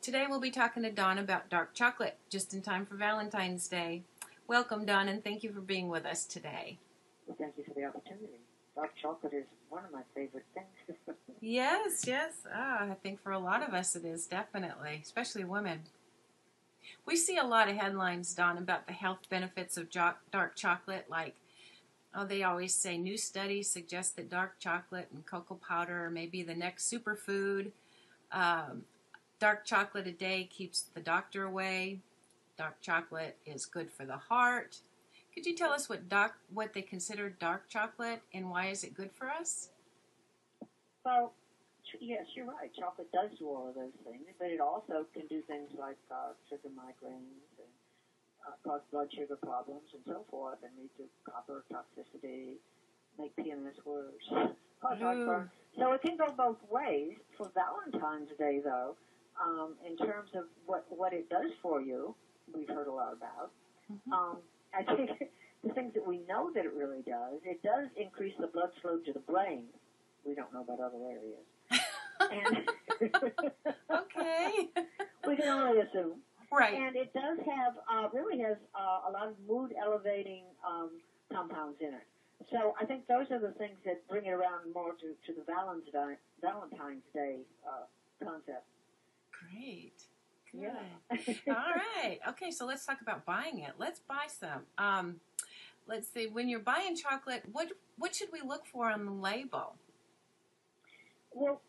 Today we'll be talking to Dawn about dark chocolate, just in time for Valentine's Day. Welcome, Dawn, and thank you for being with us today. Well, thank you for the opportunity. Dark chocolate is one of my favorite things. Yes. I think for a lot of us it is, definitely, especially women. We see a lot of headlines, Dawn, about the health benefits of dark chocolate, like, they always say new studies suggest that dark chocolate and cocoa powder may be the next superfood. Dark chocolate a day keeps the doctor away. Dark chocolate is good for the heart. Could you tell us what they consider dark chocolate and why is it good for us? Well, yes, you're right. Chocolate does do all of those things, but it also can do things like trigger migraines and cause blood sugar problems and so forth, and lead to copper toxicity, make PMS worse, cause heartburn. So it can go both ways. For Valentine's Day, though, in terms of what it does for you, we've heard a lot about. I think the things that we know that it does increase the blood flow to the brain. We don't know about other areas. And Okay. We can only assume. Right. And it does have, really has a lot of mood-elevating compounds in it. So I think those are the things that bring it around more to the Valentine's Day concept. Great. Good. Yeah. All right. Okay, so let's talk about buying it. Let's buy some. Let's see. When you're buying chocolate, what should we look for on the label? Well,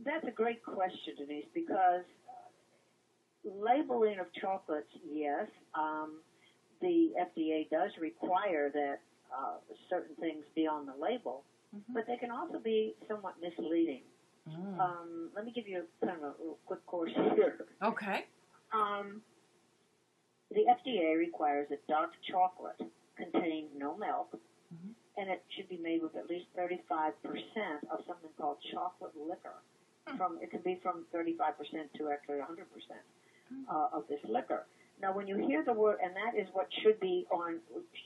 that's a great question, Denise, because labeling of chocolates, yes, the FDA does require that certain things be on the label, but they can also be somewhat misleading. Let me give you kind of a little quick course here. Okay. The FDA requires that dark chocolate contain no milk, and it should be made with at least 35% of something called chocolate liquor. It can be from 35% to actually 100% of this liquor. Now, when you hear the word, and that is what should be on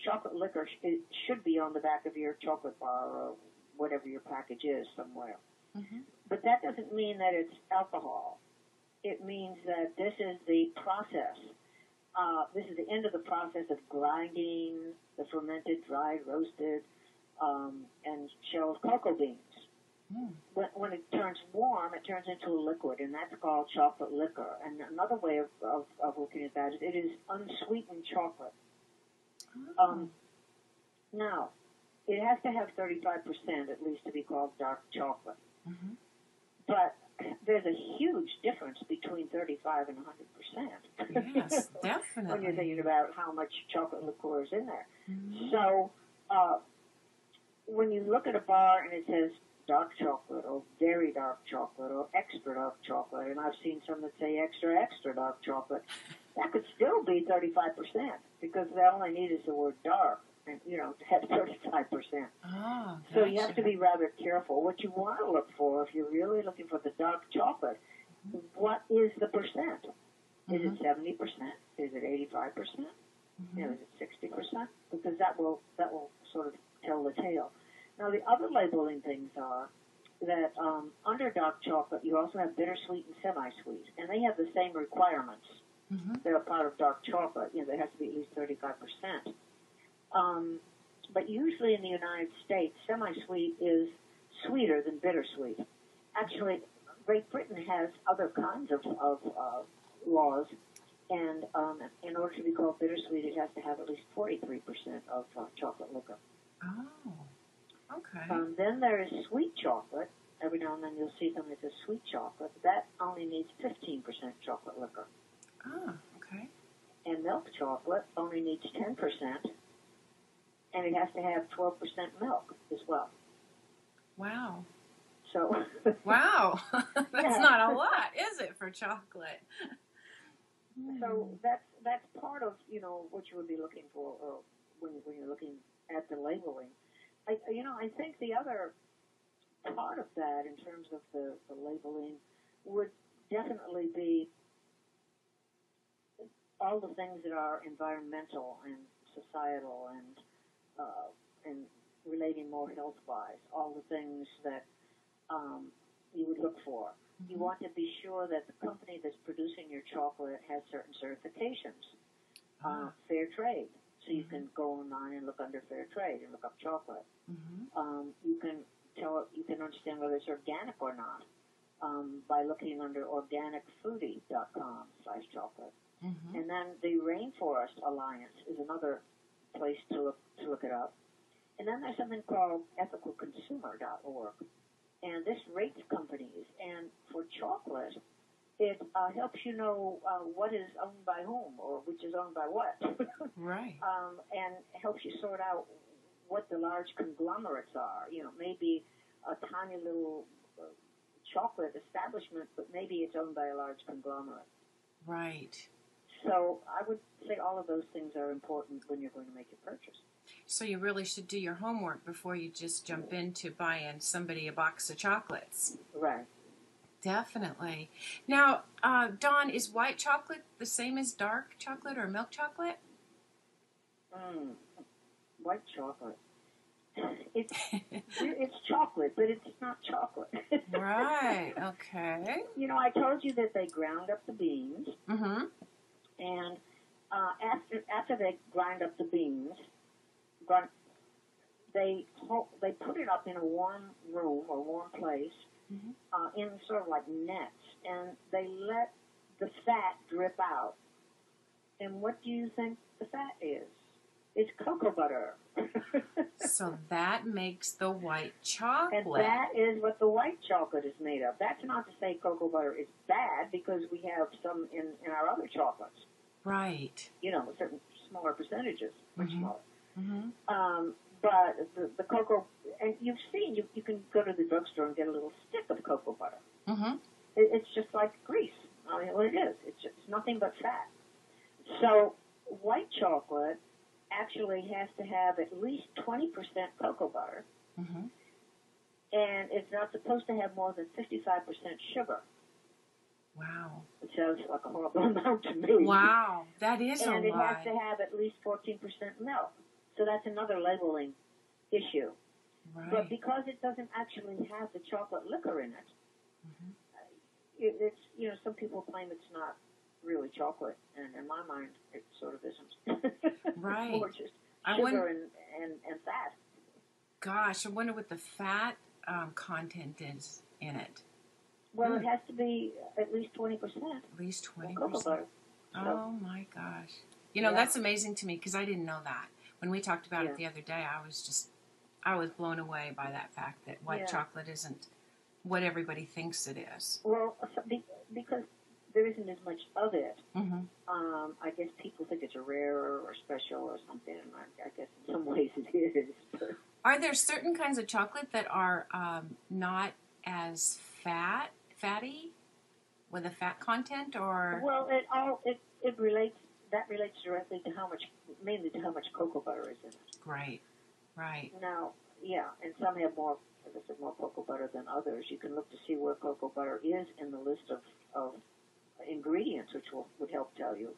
chocolate liquor, it should be on the back of your chocolate bar or whatever your package is somewhere. But that doesn't mean that it's alcohol. It means that this is the process. This is the end of the process of grinding the fermented, dried, roasted, and shelled cocoa beans. When it turns warm, it turns into a liquid, and that's called chocolate liquor. And another way of looking at that is it is unsweetened chocolate. Now, it has to have 35% at least to be called dark chocolate. But there's a huge difference between 35 and 100%. Yes, definitely. When you're thinking about how much chocolate liqueur is in there. So when you look at a bar and it says dark chocolate or very dark chocolate or extra dark chocolate, and I've seen some that say extra, extra dark chocolate, that could still be 35% because they only need is the word dark. And, to have 35%. So you have to be rather careful. What you want to look for, if you're really looking for the dark chocolate, what is the percent? Is it 70%? Is it 85%? Is it 60%? Because that will sort of tell the tale. Now, the other labeling things are that under dark chocolate, you also have bittersweet and semi-sweet, and they have the same requirements. They're a part of dark chocolate. There has to be at least 35%. But usually in the United States, semi-sweet is sweeter than bittersweet. Actually, Great Britain has other kinds of laws, and in order to be called bittersweet, it has to have at least 43% of chocolate liquor. Oh, okay. Then there is sweet chocolate. Every now and then you'll see something that says sweet chocolate. That only needs 15% chocolate liquor. Okay. And milk chocolate only needs 10%. And it has to have 12% milk as well. Wow. So. Wow. That's not a lot, is it, for chocolate? So that's part of, what you would be looking for when you're looking at the labeling. I think the other part of that in terms of the labeling would definitely be all the things that are environmental and societal and relating more health-wise, all the things that you would look for. You want to be sure that the company that's producing your chocolate has certain certifications. Fair trade. So you can go online and look under fair trade and look up chocolate. You can understand whether it's organic or not by looking under organicfoodie.com/chocolate. And then the Rainforest Alliance is another place to look it up. And then there's something called ethicalconsumer.org. And this rates companies. And for chocolate, it helps you know what is owned by whom or which is owned by what. Right. And helps you sort out what the large conglomerates are. You know, maybe a tiny little chocolate establishment, but maybe it's owned by a large conglomerate. Right. So I would say all of those things are important when you're going to make your purchase. So you really should do your homework before you just jump into buying somebody a box of chocolates. Right. Definitely. Now, Dawn, is white chocolate the same as dark chocolate or milk chocolate? White chocolate. It's chocolate, but it's not chocolate. Right. Okay. You know, I told you that they ground up the beans. And after they grind up the beans, they put it up in a warm room or warm place in sort of like nets, and they let the fat drip out. And what do you think the fat is? It's cocoa butter. So that makes the white chocolate. And that is what the white chocolate is made of. That's not to say cocoa butter is bad, because we have some in our other chocolates. Right. You know, certain smaller percentages, much smaller. But the cocoa, and you've seen, you can go to the drugstore and get a little stick of cocoa butter. It's just like grease. I mean, what it is. It's nothing but fat. So white chocolate actually has to have at least 20% cocoa butter, and it's not supposed to have more than 55% sugar. Wow. It sounds like a horrible amount to me. Wow, that is a lot. And it has to have at least 14% milk. So that's another labeling issue. Right. But because it doesn't actually have the chocolate liquor in it, it's, you know, some people claim it's not really chocolate, and in my mind, it sort of isn't. Right. It's more just sugar and fat. Gosh, I wonder what the fat content is in it. Well, it has to be at least 20%. At least 20%. Cocoa butter. Oh, my gosh. You know, that's amazing to me, because I didn't know that. When we talked about it the other day, I was blown away by that fact that white chocolate isn't what everybody thinks it is. Well, because there isn't as much of it, I guess people think it's rarer or special or something. I guess in some ways it is. Are there certain kinds of chocolate that are not as fatty, with a fat content, or? Well, it relates. That relates directly to mainly to how much cocoa butter is in it. Right. Now, and some have more, as I said, more cocoa butter than others. You can look to see where cocoa butter is in the list of ingredients, which would help tell you,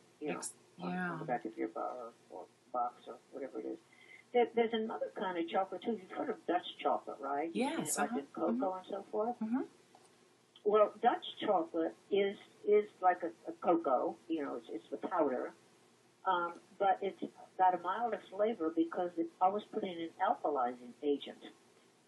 on the back of your bar or box or whatever it is. There's another kind of chocolate too. You've heard of Dutch chocolate, right? Yes. Like in cocoa and so forth. Well, Dutch chocolate is like a cocoa. You know, it's the powder, but it's got a milder flavor because it's always put in an alkalizing agent,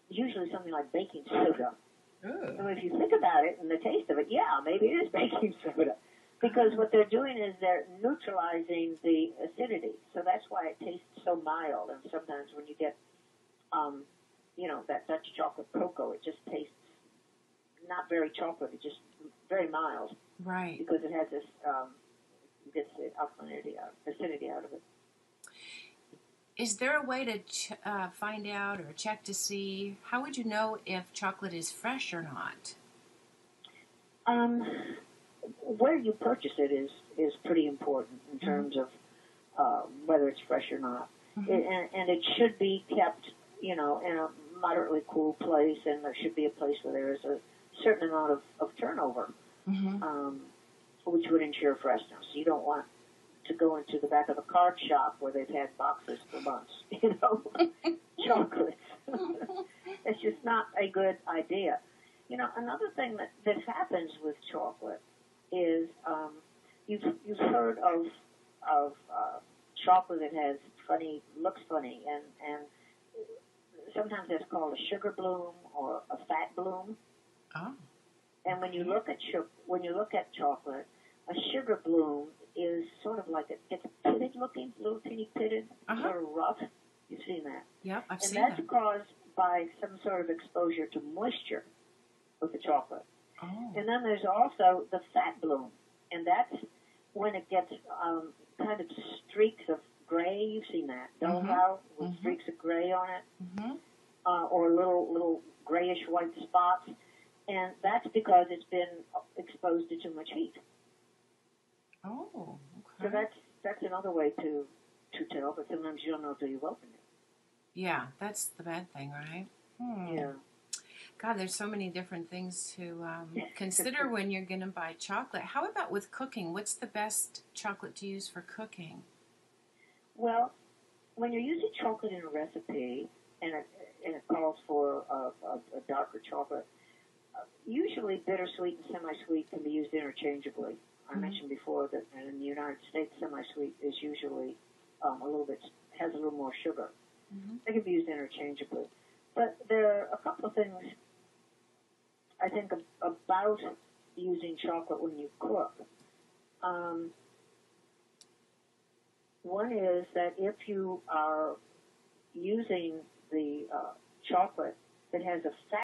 usually something like baking soda. And if you think about it and the taste of it, maybe it is baking soda. Because what they're doing is they're neutralizing the acidity. So that's why it tastes so mild. And sometimes when you get, that Dutch chocolate cocoa, it just tastes not very chocolatey, just very mild. Right. Because it has this, gets the acidity out of it. Is there a way to find out or check to see, how would you know if chocolate is fresh or not? Where you purchase it is pretty important in terms of whether it's fresh or not. And it should be kept, in a moderately cool place, and there should be a place where there is a certain amount of turnover, which would ensure freshness. You don't want to go into the back of a card shop where they've had boxes for months, chocolates. It's just not a good idea. You know, another thing that happens with chocolate is you've heard of chocolate that has looks funny, and sometimes that's called a sugar bloom or a fat bloom. Oh. And when you look at chocolate, a sugar bloom is sort of like it's pitted looking, little teeny pitted, sort of rough. You've seen that. Yep, I've seen that. that. And that's caused by some sort of exposure to moisture with the chocolate. Oh. And then there's also the fat bloom, and that's when it gets kind of streaks of gray. You've seen that, dull with streaks of gray on it, or little grayish white spots, and that's because it's been exposed to too much heat. Oh, okay. So that's another way to tell, but sometimes you don't know until you open it. Yeah, that's the bad thing, right? Yeah. God, there's so many different things to consider when you're going to buy chocolate. How about with cooking? What's the best chocolate to use for cooking? Well, when you're using chocolate in a recipe, and it calls for a darker chocolate, usually bittersweet and semi-sweet can be used interchangeably. I mentioned before that in the United States, semi-sweet is usually has a little more sugar. They can be used interchangeably. But there are a couple of things I think about using chocolate when you cook. One is that if you are using the chocolate that has a fat